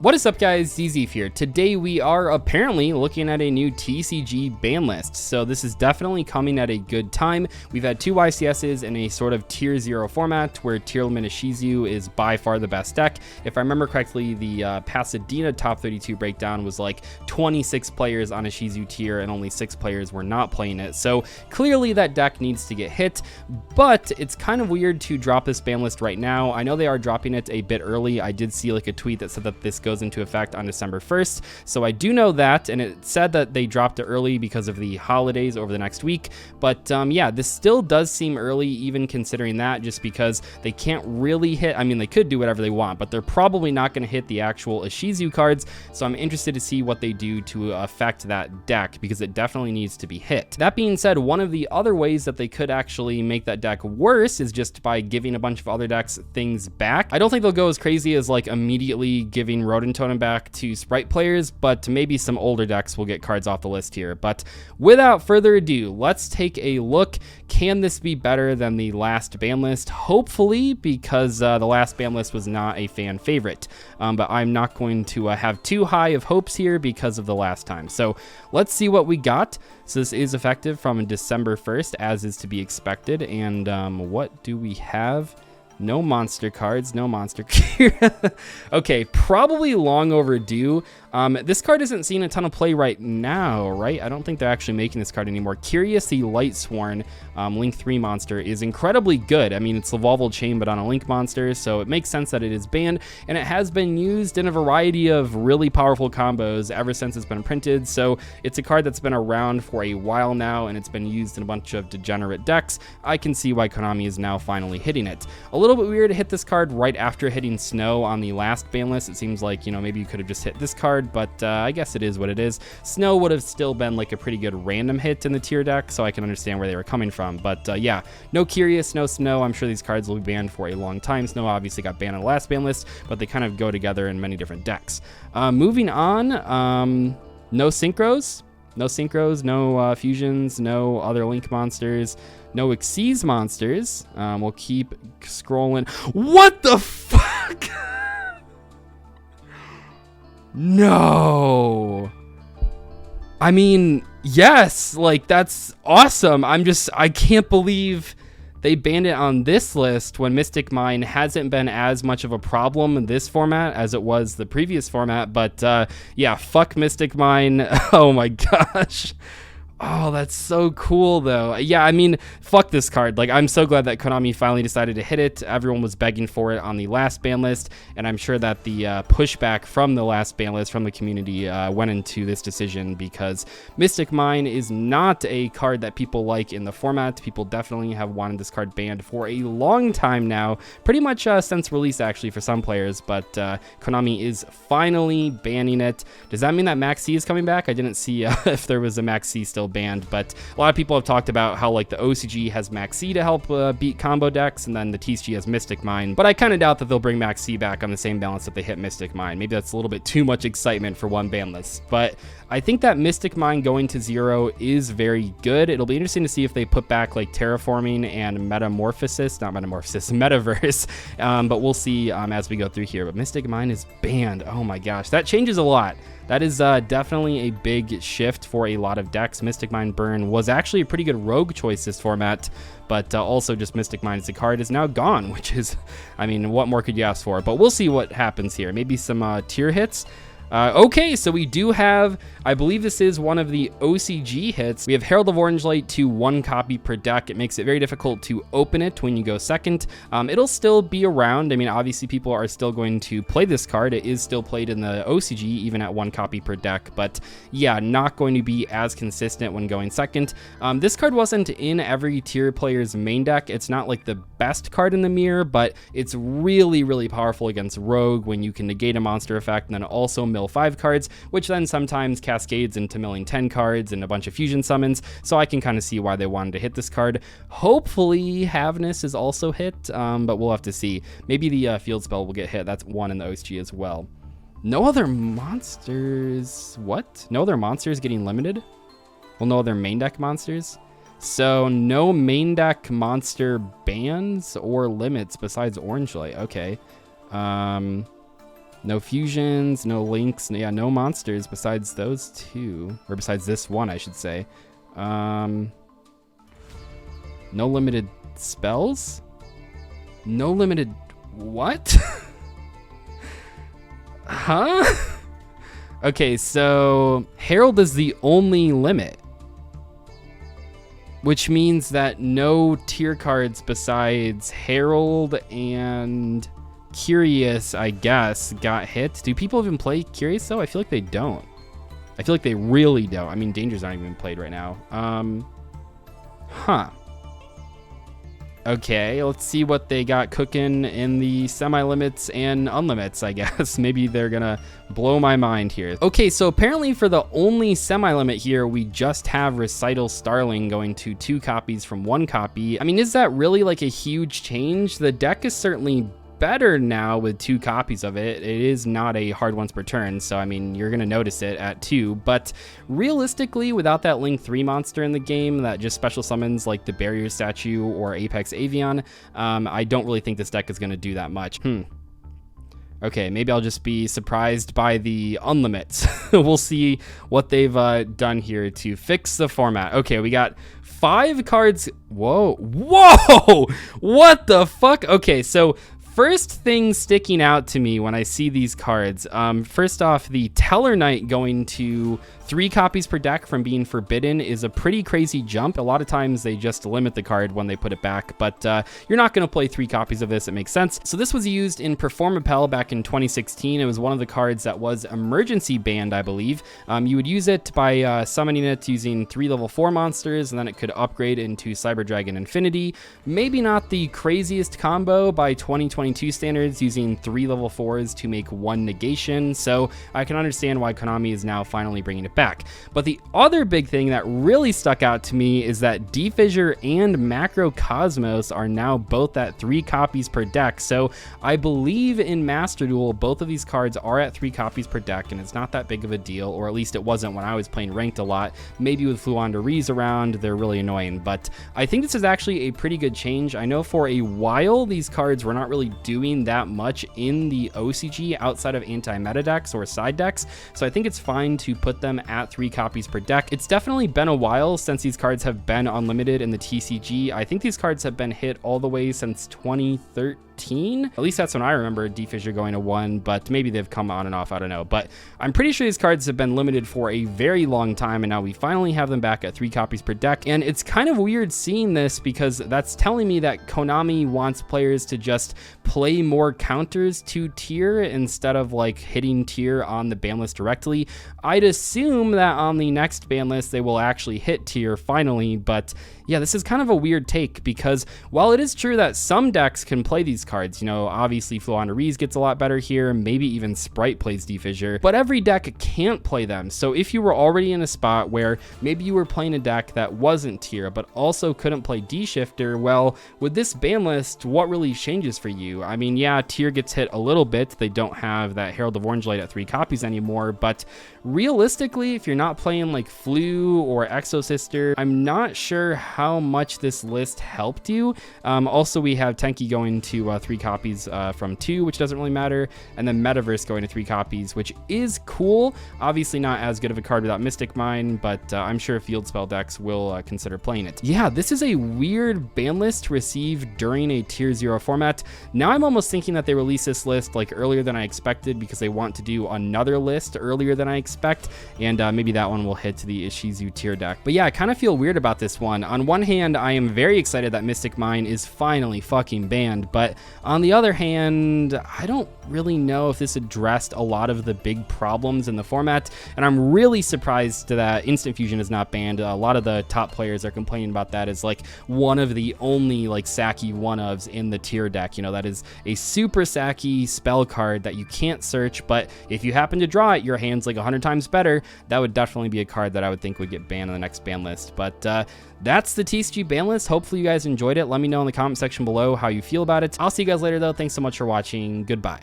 What is up, guys? Dzeeff here. Today we are apparently looking at a new TCG ban list, so this is definitely coming at a good time. We've had two YCSs in a sort of tier 0 format where tier limit Shizu is by far the best deck. If I remember correctly, the Pasadena top 32 breakdown was like 26 players on a Shizu tier and only 6 players were not playing it, so clearly that deck needs to get hit, but it's kind of weird to drop this ban list right now. I know they are dropping it a bit early. I did see like a tweet that said that this goes into effect on December 1st. So I do know that, and it said that they dropped it early because of the holidays over the next week. But yeah, this still does seem early, even considering that, just because they can't really hit. I mean, they could do whatever they want, but they're probably not going to hit the actual Ishizu cards. So I'm interested to see what they do to affect that deck, because it definitely needs to be hit. That being said, one of the other ways that they could actually make that deck worse is just by giving a bunch of other decks things back. I don't think they'll go as crazy as like immediately giving Rodent Totem back to Sprite players, but maybe some older decks will get cards off the list here. But without further ado, let's take a look. Can this be better than the last ban list? Hopefully, because the last ban list was not a fan favorite. But I'm not going to have too high of hopes here because of the last time. So let's see what we got. So this is effective from December 1st, as is to be expected. And what do we have? No monster cards, no monster. Okay, probably long overdue. This card isn't seeing a ton of play right now, right? I don't think they're actually making this card anymore. Curious, the Lightsworn Link 3 monster is incredibly good. I mean, it's the Volval Chain, but on a Link monster, so it makes sense that it is banned, and it has been used in a variety of really powerful combos ever since it's been printed, so it's a card that's been around for a while now, and it's been used in a bunch of degenerate decks. I can see why Konami is now finally hitting it. A little bit weird to hit this card right after hitting Snow on the last ban list. It seems like, you know, maybe you could have just hit this card, but I guess it is what it is. Snow would have still been like a pretty good random hit in the tier deck, so I can understand where they were coming from. But yeah, no Curious, no Snow. I'm sure these cards will be banned for a long time. Snow obviously got banned on the last ban list, but they kind of go together in many different decks. Moving on, no Synchros. No Synchros, no Fusions, no other Link monsters, no Xyz monsters. We'll keep scrolling. What the fuck? No. I mean, yes, like that's awesome. I can't believe they banned it on this list when Mystic Mine hasn't been as much of a problem in this format as it was the previous format. But yeah, fuck Mystic Mine. Oh my gosh. Oh, that's so cool, though. Yeah, I mean, fuck this card. Like, I'm so glad that Konami finally decided to hit it. Everyone was begging for it on the last ban list, and I'm sure that the pushback from the last ban list from the community went into this decision, because Mystic Mine is not a card that people like in the format. People definitely have wanted this card banned for a long time now, pretty much since release, actually, for some players, but Konami is finally banning it. Does that mean that Max C is coming back? I didn't see if there was a Max C still banned, but a lot of people have talked about how like the OCG has Max C to help beat combo decks, and then the TCG has Mystic Mine, but I kind of doubt that they'll bring Max C back on the same balance that they hit Mystic Mine. Maybe that's a little bit too much excitement for one ban list, but I think that Mystic Mine going to 0 is very good. It'll be interesting to see if they put back like Terraforming and Metamorphosis, not Metamorphosis, Metaverse, but we'll see as we go through here. But Mystic Mine is banned. Oh my gosh, that changes a lot. That is definitely a big shift for a lot of decks. Mystic Mine Burn was actually a pretty good rogue choice this format, but also just Mystic Mine as a card is now gone, which is, I mean, what more could you ask for? But we'll see what happens here. Maybe some tier hits. Okay, so we do have, I believe this is one of the OCG hits. We have Herald of Orange Light to 1 copy per deck. It makes it very difficult to open it when you go second. It'll still be around. I mean, obviously people are still going to play this card. It is still played in the OCG, even at 1 copy per deck, but yeah, not going to be as consistent when going second. This card wasn't in every tier player's main deck. It's not like the best card in the mirror, but it's really, really powerful against Rogue when you can negate a monster effect and then also mill 5 cards, which then sometimes cascades into milling 10 cards and a bunch of fusion summons, so I can kind of see why they wanted to hit this card. Hopefully Havness is also hit, but we'll have to see. Maybe the field spell will get hit. That's 1 in the OSG as well. No other monsters. What? No other monsters getting limited? Well, no other main deck monsters? So no main deck monster bans or limits besides Orange Light. Okay. No fusions, no links, yeah, no monsters besides those two, or besides this one, I should say. No limited spells? No limited what? Huh? Okay, so Herald is the only limit, which means that no tier cards besides Herald and Curious, I guess, got hit. Do people even play Curious though? I feel like they don't. I feel like they really don't. I mean, Danger's not even played right now. Huh. Okay, let's see what they got cooking in the semi-limits and unlimits, I guess. Maybe they're gonna blow my mind here. Okay, so apparently for the only semi-limit here, we just have Recital Starling going to 2 copies from 1 copy. I mean, is that really like a huge change? The deck is certainly better now with 2 copies of it. It is not a hard once per turn, so I mean, you're gonna notice it at 2, but realistically, without that Link 3 monster in the game that just special summons like the Barrier Statue or Apex Avian, I don't really think this deck is gonna do that much. Okay, maybe I'll just be surprised by the unlimits. We'll see what they've done here to fix the format. Okay, we got 5 cards. Whoa, what the fuck? Okay, so first thing sticking out to me when I see these cards, first off, the Teller Knight going to 3 copies per deck from being forbidden is a pretty crazy jump. A lot of times they just limit the card when they put it back, but you're not going to play 3 copies of this. It makes sense. So this was used in Perform Repel back in 2016. It was one of the cards that was emergency banned, I believe. You would use it by summoning it using 3 level 4 monsters, and then it could upgrade into Cyber Dragon Infinity. Maybe not the craziest combo by 2022 standards, using 3 level 4s to make 1 negation. So I can understand why Konami is now finally bringing it back. But the other big thing that really stuck out to me is that D-Fissure and Macro Cosmos are now both at 3 copies per deck. So I believe in Master Duel, both of these cards are at 3 copies per deck, and it's not that big of a deal, or at least it wasn't when I was playing ranked a lot. Maybe with Fluanderees around, they're really annoying, but I think this is actually a pretty good change. I know for a while these cards were not really doing that much in the OCG outside of anti-meta decks or side decks, so I think it's fine to put them at 3 copies per deck. It's definitely been a while since these cards have been unlimited in the TCG. I think these cards have been hit all the way since 2013. At least that's when I remember D-Fissure going to 1, but maybe they've come on and off, I don't know. But I'm pretty sure these cards have been limited for a very long time, and now we finally have them back at 3 copies per deck. And it's kind of weird seeing this because that's telling me that Konami wants players to just play more counters to tier instead of like hitting tier on the ban list directly. I'd assume that on the next ban list they will actually hit tier finally, but yeah, this is kind of a weird take because while it is true that some decks can play these cards, you know, obviously Fluanderees gets a lot better here, maybe even Sprite plays D-Fissure, but every deck can't play them. So if you were already in a spot where maybe you were playing a deck that wasn't tier but also couldn't play D-Shifter, well, with this ban list, what really changes for you? I mean, yeah, tier gets hit a little bit. They don't have that Herald of Orange Light at 3 copies anymore, but realistically, if you're not playing like Flu or Exosister, I'm not sure how much this list helped you. Also, we have Tenki going to 3 copies from 2, which doesn't really matter, and then Metaverse going to 3 copies, which is cool. Obviously not as good of a card without Mystic Mine, but I'm sure field spell decks will consider playing it. Yeah, this is a weird ban list received during a tier 0 format. Now I'm almost thinking that they release this list like earlier than I expected because they want to do another list earlier than I expect, and maybe that one will hit to the Ishizu tier deck. But yeah, I kind of feel weird about this one. On one hand, I am very excited that Mystic Mine is finally fucking banned, but on the other hand, I don't really know if this addressed a lot of the big problems in the format, and I'm really surprised that Instant Fusion is not banned. A lot of the top players are complaining about that as like one of the only like sacky one-ofs in the tier deck. You know, that is a super sacky spell card that you can't search, but if you happen to draw it, your hand's like 100 times better. That would definitely be a card that I would think would get banned on the next ban list. But that's the TCG ban list. Hopefully you guys enjoyed it. Let me know in the comment section below how you feel about it. I'll see you guys later though. Thanks so much for watching. Goodbye.